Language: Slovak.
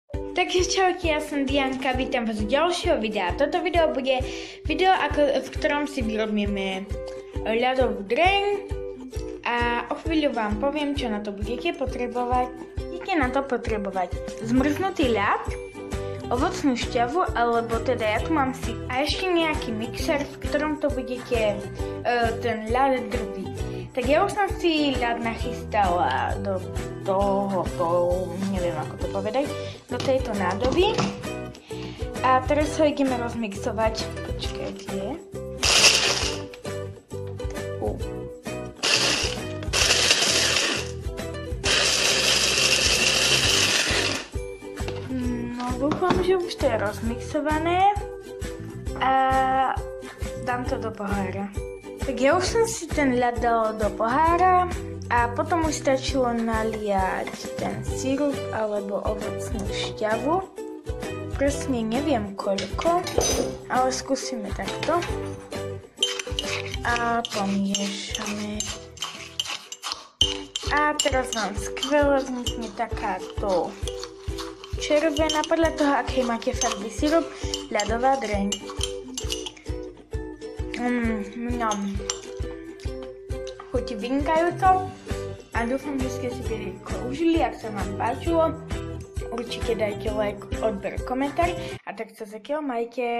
Takže čauky, ja som Dianka, vítam vás z ďalšieho videa. Toto video bude video, v ktorom si vyrobíme ľadovú dreň a o chvíľu vám poviem, čo na to budete potrebovať. Budete na to potrebovať zmrznutý ľad, ovocnú šťavu, alebo teda ja tu mám si a ešte nejaký mixer, v ktorom to budete ten ľad drviť. Tak ja už som si ľad nachystala do tohoto, neviem ako to povedať, do tejto nádoby. A teraz ho ideme rozmixovať. Počkajte. No, dúfam, že už to je rozmixované. A dám to do pohára. Tak ja už som si ten ľad dala do pohára a potom už stačilo naliať ten sirup alebo ovocnú šťavu. Presne neviem koľko, ale skúsime takto. A pomiešame. A teraz vám skvele vznikne takáto červená, podľa toho, akej máte farby sirup, ľadová dreň. Chutí vynikajúco a dúfam, že ste si videjko užili. Ak sa vám páčilo, určite dajte like, odber, komentár a tak sa zatiaľ majte.